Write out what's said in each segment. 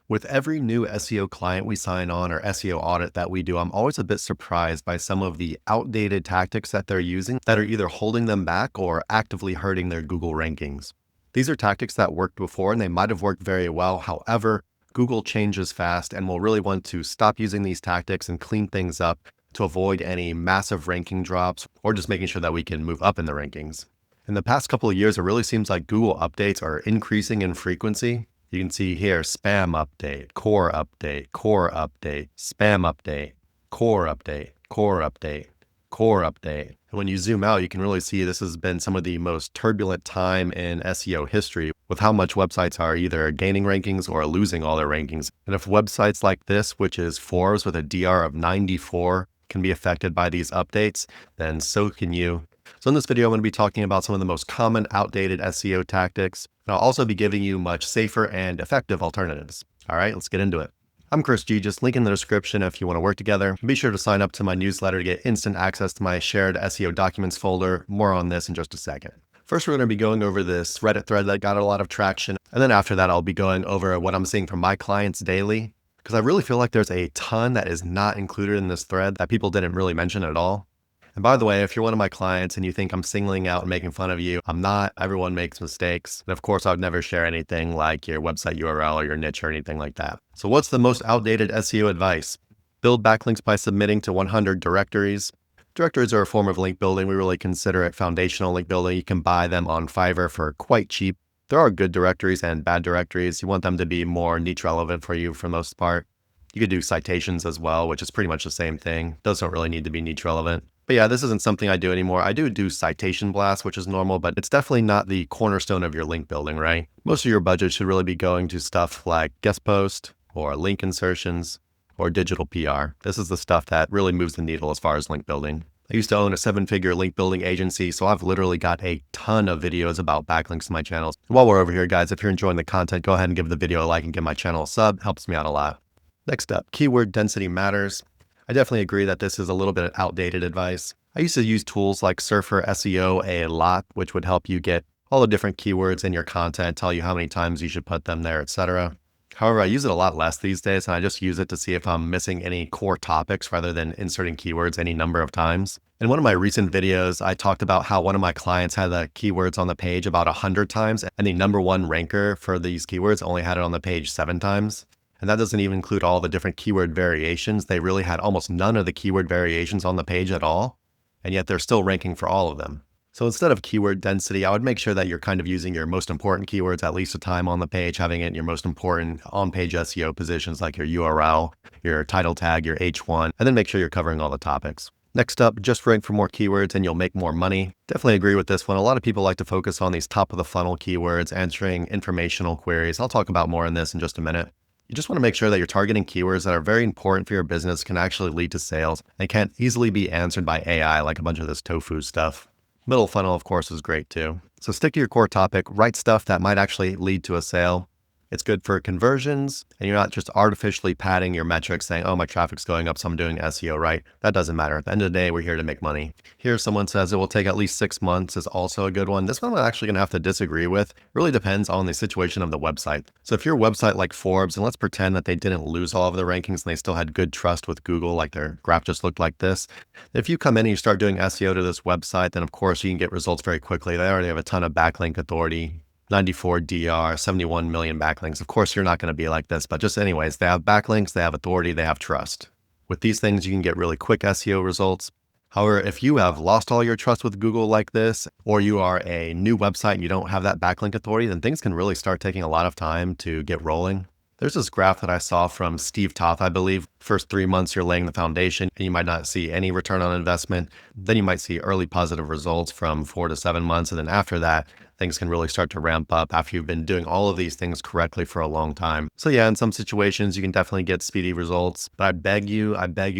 With every new SEO client we sign on or SEO audit that we do, I'm always a bit surprised by some of the outdated tactics that they're using that are either holding them back or actively hurting their Google rankings. These are tactics that worked before and they might have worked very well. However, Google changes fast and will really want to stop using these tactics and clean things up to avoid any massive ranking drops or just making sure that we can move up in the rankings. In the past couple of years, it really seems like Google updates are increasing in frequency. You can see here, spam update, core update, core update, spam update, core update, core update, core update. And when you zoom out, you can really see this has been some of the most turbulent time in SEO history with how much websites are either gaining rankings or losing all their rankings. And if websites like this, which is Forbes with a DR of 94, can be affected by these updates, then so can you. So in this video, I'm going to be talking about some of the most common outdated SEO tactics, and I'll also be giving you much safer and effective alternatives. All right, let's get into it. I'm Chris G, just link in the description if you want to work together. Be sure to sign up to my newsletter to get instant access to my shared SEO documents folder. More on this in just a second. First, we're going to be going over this Reddit thread that got a lot of traction. And then after that, I'll be going over what I'm seeing from my clients daily, because I really feel like there's a ton that is not included in this thread that people didn't really mention at all. And by the way, if you're one of my clients and you think I'm singling out and making fun of you, I'm not. Everyone makes mistakes. And of course, I would never share anything like your website URL or your niche or anything like that. So what's the most outdated SEO advice? Build backlinks by submitting to 100 directories. Directories are a form of link building. We really consider it foundational link building. You can buy them on Fiverr for quite cheap. There are good directories and bad directories. You want them to be more niche relevant for you for the most part. You could do citations as well, which is pretty much the same thing. Those don't really need to be niche relevant. But yeah, this isn't something I do anymore. I do citation blasts, which is normal, but it's definitely not the cornerstone of your link building, right? Most of your budget should really be going to stuff like guest post or link insertions or digital PR. This is the stuff that really moves the needle as far as link building. I used to own a 7-figure link building agency, so I've literally got a ton of videos about backlinks to my channels. While we're over here, guys, if you're enjoying the content, go ahead and give the video a like and give my channel a sub. Helps me out a lot. Next up, keyword density matters. I definitely agree that this is a little bit outdated advice. I used to use tools like Surfer SEO a lot, which would help you get all the different keywords in your content, tell you how many times you should put them there, etc. However, I use it a lot less these days, and I just use it to see if I'm missing any core topics rather than inserting keywords any number of times. In one of my recent videos, I talked about how one of my clients had the keywords on the page about 100 times, and the number one ranker for these keywords only had it on the page 7 times. And that doesn't even include all the different keyword variations. They really had almost none of the keyword variations on the page at all, and yet they're still ranking for all of them. So instead of keyword density, I would make sure that you're kind of using your most important keywords at least a time on the page, having it in your most important on-page SEO positions like your URL, your title tag, your H1, and then make sure you're covering all the topics. Next up, just rank for more keywords and you'll make more money. Definitely agree with this one. A lot of people like to focus on these top of the funnel keywords, answering informational queries. I'll talk about more on this in just a minute. You just want to make sure that you're targeting keywords that are very important for your business, can actually lead to sales, and can't easily be answered by AI like a bunch of this tofu stuff. Middle funnel, of course, is great too. So stick to your core topic, write stuff that might actually lead to a sale. It's good for conversions, and you're not just artificially padding your metrics saying, oh, my traffic's going up, so I'm doing SEO right. That doesn't matter. At the end of the day, we're here to make money. Here, someone says it will take at least 6 months is also a good one. This one I'm actually going to have to disagree with. It really depends on the situation of the website. So if your website like Forbes, and let's pretend that they didn't lose all of their rankings and they still had good trust with Google, like their graph just looked like this. If you come in and you start doing SEO to this website, then of course you can get results very quickly. They already have a ton of backlink authority. 94 DR, 71 million backlinks. Of course, you're not going to be like this, but just anyways, they have backlinks, they have authority, they have trust. With these things, you can get really quick SEO results. However, if you have lost all your trust with Google like this, or you are a new website and you don't have that backlink authority, then things can really start taking a lot of time to get rolling. There's this graph that I saw from Steve Toth, I believe. First 3 months, you're laying the foundation and you might not see any return on investment. Then you might see early positive results from 4 to 7 months. And then after that, things can really start to ramp up after you've been doing all of these things correctly for a long time. So yeah, in some situations, you can definitely get speedy results, but I beg you,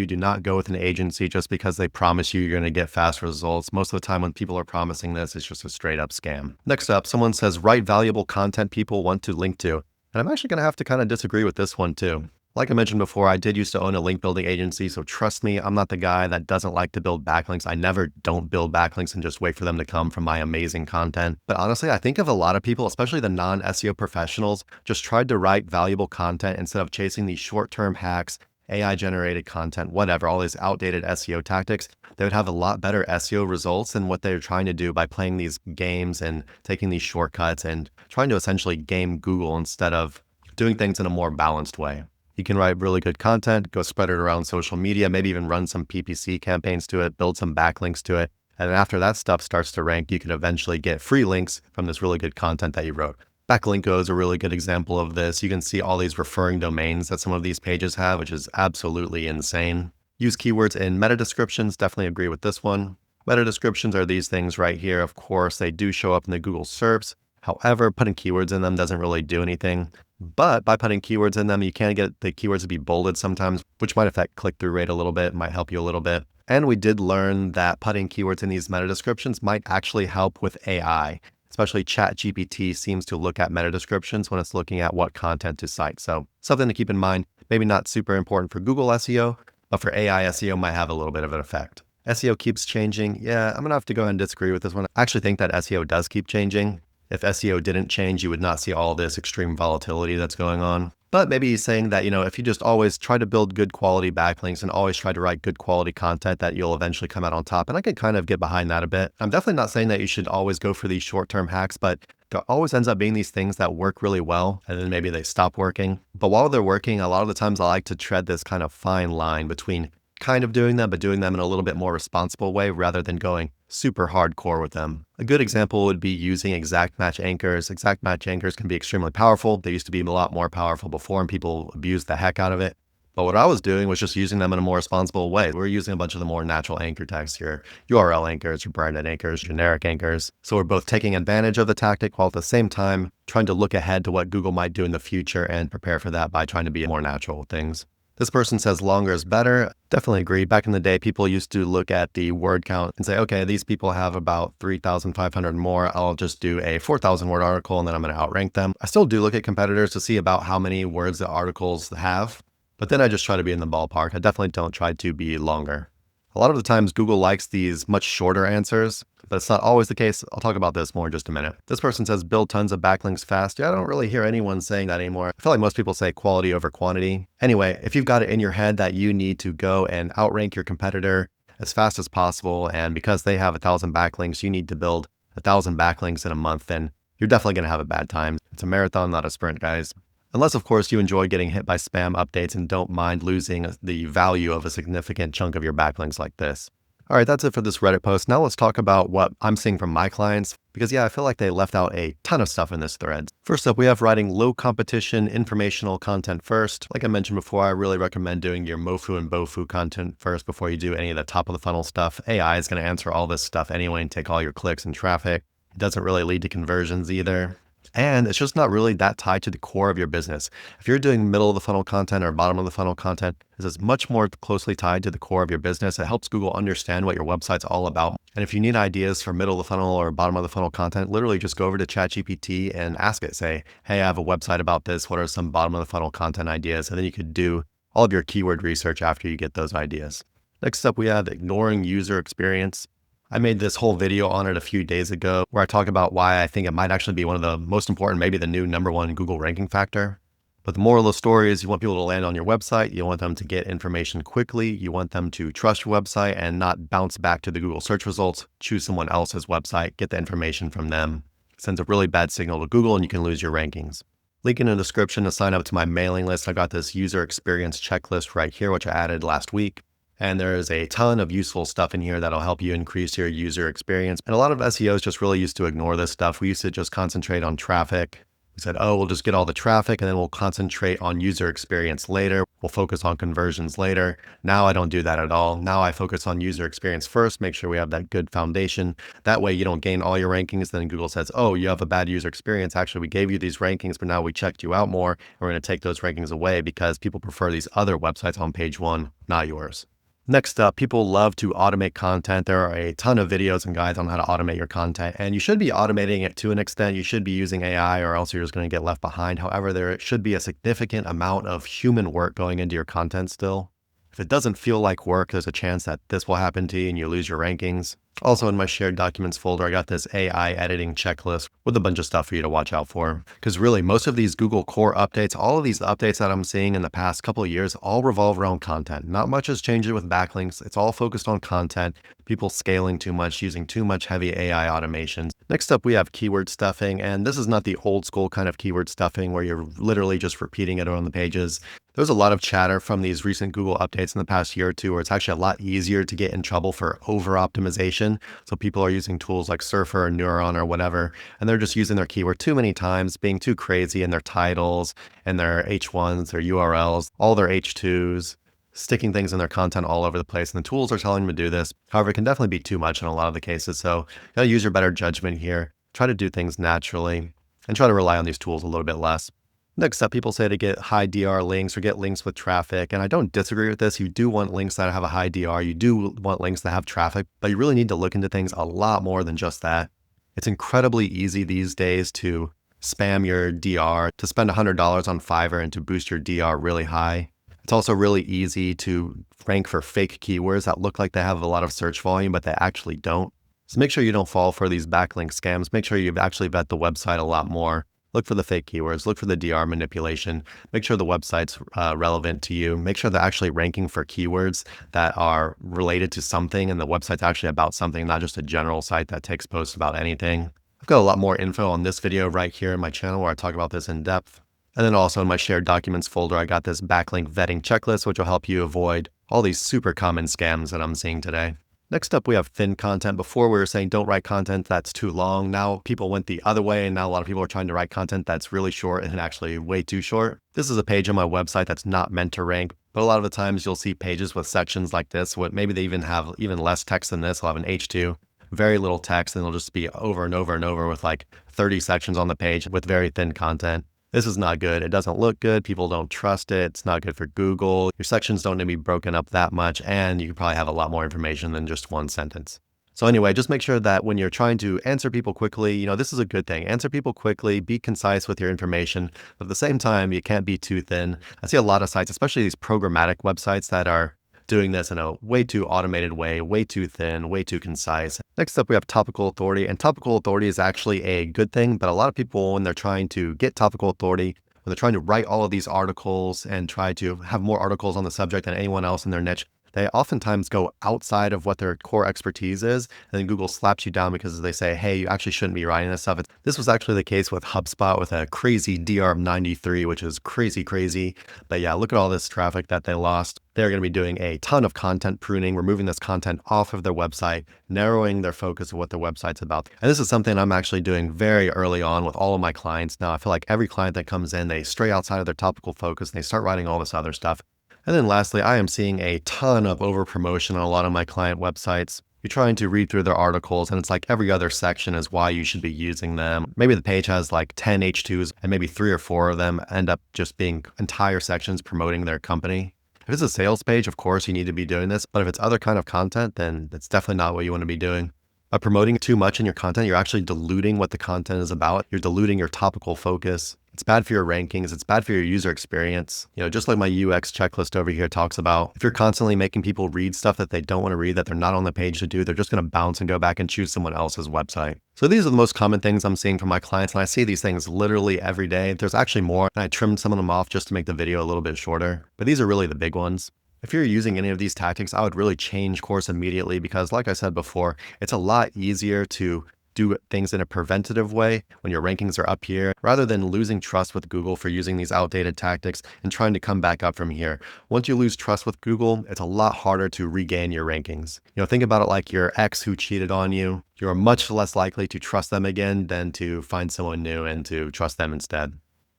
do not go with an agency just because they promise you you're going to get fast results. Most of the time when people are promising this, it's just a straight up scam. Next up, someone says, write valuable content people want to link to. And I'm actually going to have to kind of disagree with this one too. A Like I mentioned before, I did used to own a link building agency, so trust me, I'm not the guy that doesn't like to build backlinks. I never don't build backlinks and just wait for them to come from my amazing content. But honestly, I think of a lot of people, especially the non-SEO professionals, just tried to write valuable content instead of chasing these short-term hacks, AI generated content, whatever, all these outdated SEO tactics. They would have a lot better SEO results than what they're trying to do by playing these games and taking these shortcuts and trying to essentially game Google instead of doing things in a more balanced way. You can write really good content, go spread it around social media, maybe even run some PPC campaigns to it, build some backlinks to it. And then after that stuff starts to rank, you can eventually get free links from this really good content that you wrote. Backlinko is a really good example of this. You can see all these referring domains that some of these pages have, which is absolutely insane. Use keywords in meta descriptions, definitely agree with this one. Meta descriptions are these things right here. Of course, they do show up in the Google SERPs. However, putting keywords in them doesn't really do anything. But by putting keywords in them, you can get the keywords to be bolded sometimes, which might affect click-through rate a little bit, might help you a little bit. And we did learn that putting keywords in these meta descriptions might actually help with AI. Especially ChatGPT seems to look at meta descriptions when it's looking at what content to cite. So something to keep in mind, maybe not super important for Google SEO, but for AI SEO might have a little bit of an effect. SEO keeps changing. Yeah, I'm gonna have to go ahead and disagree with this one. I actually think that SEO does keep changing. If SEO didn't change, you would not see all this extreme volatility that's going on. But maybe he's saying that, if you just always try to build good quality backlinks and always try to write good quality content, that you'll eventually come out on top. And I can kind of get behind that a bit. I'm definitely not saying that you should always go for these short-term hacks, but there always ends up being these things that work really well, and then maybe they stop working. But while they're working, a lot of the times I like to tread this kind of fine line between kind of doing them, but doing them in a little bit more responsible way rather than going super hardcore with them. A good example would be using exact match anchors. Exact match anchors can be extremely powerful. They used to be a lot more powerful before and people abused the heck out of it. But what I was doing was just using them in a more responsible way. We're using a bunch of the more natural anchor tags here, URL anchors, your branded anchors, generic anchors. So we're both taking advantage of the tactic while at the same time trying to look ahead to what Google might do in the future and prepare for that by trying to be more natural with things. This person says longer is better. Definitely agree. Back in the day, people used to look at the word count and say, okay, these people have about 3,500 more. I'll just do a 4,000 word article and then I'm going to outrank them. I still do look at competitors to see about how many words the articles have, but then I just try to be in the ballpark. I definitely don't try to be longer. A lot of the times Google likes these much shorter answers, but it's not always the case. I'll talk about this more in just a minute. This person says build tons of backlinks fast. Yeah, I don't really hear anyone saying that anymore. I feel like most people say quality over quantity. Anyway, if you've got it in your head that you need to go and outrank your competitor as fast as possible, and because they have 1,000 backlinks, you need to build 1,000 backlinks in a month, then you're definitely going to have a bad time. It's a marathon, not a sprint, guys. Unless, of course, you enjoy getting hit by spam updates and don't mind losing the value of a significant chunk of your backlinks like this. All right, that's it for this Reddit post. Now let's talk about what I'm seeing from my clients, because yeah, I feel like they left out a ton of stuff in this thread. First up, we have writing low competition informational content first. Like I mentioned before, I really recommend doing your MoFu and BoFu content first before you do any of the top of the funnel stuff. AI is going to answer all this stuff anyway and take all your clicks and traffic. It doesn't really lead to conversions either. And it's just not really that tied to the core of your business. If you're doing middle of the funnel content or bottom of the funnel content, this is much more closely tied to the core of your business. It helps Google understand what your website's all about. And if you need ideas for middle of the funnel or bottom of the funnel content, literally just go over to ChatGPT and ask it. Say, hey, I have a website about this. What are some bottom of the funnel content ideas? And then you could do all of your keyword research after you get those ideas. Next up, we have ignoring user experience. I made this whole video on it a few days ago where I talk about why I think it might actually be one of the most important, maybe the new #1 Google ranking factor. But the moral of the story is you want people to land on your website. You want them to get information quickly. You want them to trust your website and not bounce back to the Google search results. Choose someone else's website, get the information from them. It sends a really bad signal to Google and you can lose your rankings. Link in the description to sign up to my mailing list. I got this user experience checklist right here, which I added last week. And there is a ton of useful stuff in here that'll help you increase your user experience. And a lot of SEOs just really used to ignore this stuff. We used to just concentrate on traffic. We said, oh, we'll just get all the traffic and then we'll concentrate on user experience later. We'll focus on conversions later. Now I don't do that at all. Now I focus on user experience first, make sure we have that good foundation. That way you don't gain all your rankings. Then Google says, oh, you have a bad user experience. Actually, we gave you these rankings, but now we checked you out more. And we're going to take those rankings away because people prefer these other websites on page 1, not yours. Next up, people love to automate content. There are a ton of videos and guides on how to automate your content, and you should be automating it to an extent. You should be using AI or else you're just going to get left behind. However, there should be a significant amount of human work going into your content still. If it doesn't feel like work, there's a chance that this will happen to you and you lose your rankings. Also in my shared documents folder, I got this AI editing checklist with a bunch of stuff for you to watch out for. Because really, most of these Google core updates, all of these updates that I'm seeing in the past couple of years, all revolve around content. Not much has changed with backlinks. It's all focused on content, people scaling too much, using too much heavy AI automations. Next up, we have keyword stuffing. And this is not the old school kind of keyword stuffing where you're literally just repeating it on the pages. There's a lot of chatter from these recent Google updates in the past year or two where it's actually a lot easier to get in trouble for over optimization. So people are using tools like Surfer or Neuron or whatever, and they're just using their keyword too many times, being too crazy in their titles and their H1s, their URLs, all their H2s, sticking things in their content all over the place. And the tools are telling them to do this. However, it can definitely be too much in a lot of the cases. So you gotta use your better judgment here. Try to do things naturally and try to rely on these tools a little bit less. Next up, people say to get high DR links or get links with traffic. And I don't disagree with this. You do want links that have a high DR. You do want links that have traffic, but you really need to look into things a lot more than just that. It's incredibly easy these days to spam your DR, to spend $100 on Fiverr and to boost your DR really high. It's also really easy to rank for fake keywords that look like they have a lot of search volume, but they actually don't. So make sure you don't fall for these backlink scams. Make sure you actually vet the website a lot more. Look for the fake keywords, look for the DR manipulation, make sure the website's relevant to you, make sure they're actually ranking for keywords that are related to something and the website's actually about something, not just a general site that takes posts about anything. I've got a lot more info on this video right here in my channel where I talk about this in depth. And then also in my shared documents folder, I got this backlink vetting checklist, which will help you avoid all these super common scams that I'm seeing today. Next up, we have thin content. Before we were saying don't write content that's too long. Now people went the other way and now a lot of people are trying to write content that's really short and actually way too short. This is a page on my website that's not meant to rank, but a lot of the times you'll see pages with sections like this. Maybe they even have even less text than this. They'll have an H2, very little text, and it'll just be over and over and over with like 30 sections on the page with very thin content. This is not good. It doesn't look good. People don't trust it. It's not good for Google. Your sections don't need to be broken up that much, and you can probably have a lot more information than just one sentence. So anyway, just make sure that when you're trying to answer people quickly, this is a good thing. Answer people quickly, be concise with your information, but at the same time, you can't be too thin. I see a lot of sites, especially these programmatic websites that are doing this in a way too automated way, way too thin, way too concise. Next up, we have topical authority, and topical authority is actually a good thing, but a lot of people, when they're trying to get topical authority, when they're trying to write all of these articles and try to have more articles on the subject than anyone else in their niche, they oftentimes go outside of what their core expertise is, and then Google slaps you down because they say, hey, you actually shouldn't be writing this stuff. This was actually the case with HubSpot with a crazy DR of 93, which is crazy. But yeah, look at all this traffic that they lost. They're going to be doing a ton of content pruning, removing this content off of their website, narrowing their focus of what their website's about. And this is something I'm actually doing very early on with all of my clients. Now, I feel like every client that comes in, they stray outside of their topical focus and they start writing all this other stuff. And then lastly, I am seeing a ton of over promotion on a lot of my client websites. You're trying to read through their articles and it's like every other section is why you should be using them. Maybe the page has like 10 H2s and maybe 3 or 4 of them end up just being entire sections promoting their company. If it's a sales page, of course, you need to be doing this. But if it's other kind of content, then that's definitely not what you want to be doing. By promoting too much in your content, you're actually diluting what the content is about. You're diluting your topical focus. It's bad for your rankings. It's bad for your user experience. Just like my UX checklist over here talks about, if you're constantly making people read stuff that they don't want to read, that they're not on the page to do, they're just going to bounce and go back and choose someone else's website. So these are the most common things I'm seeing from my clients, and I see these things literally every day. There's actually more, and I trimmed some of them off just to make the video a little bit shorter, but these are really the big ones. If you're using any of these tactics, I would really change course immediately because like I said before, it's a lot easier to do things in a preventative way when your rankings are up here, rather than losing trust with Google for using these outdated tactics and trying to come back up from here. Once you lose trust with Google, it's a lot harder to regain your rankings. Think about it like your ex who cheated on you. You're much less likely to trust them again than to find someone new and to trust them instead.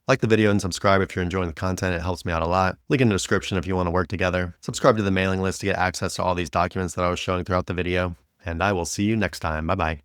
Like the video and subscribe if you're enjoying the content. It helps me out a lot. Link in the description if you want to work together. Subscribe to the mailing list to get access to all these documents that I was showing throughout the video. And I will see you next time. Bye-bye.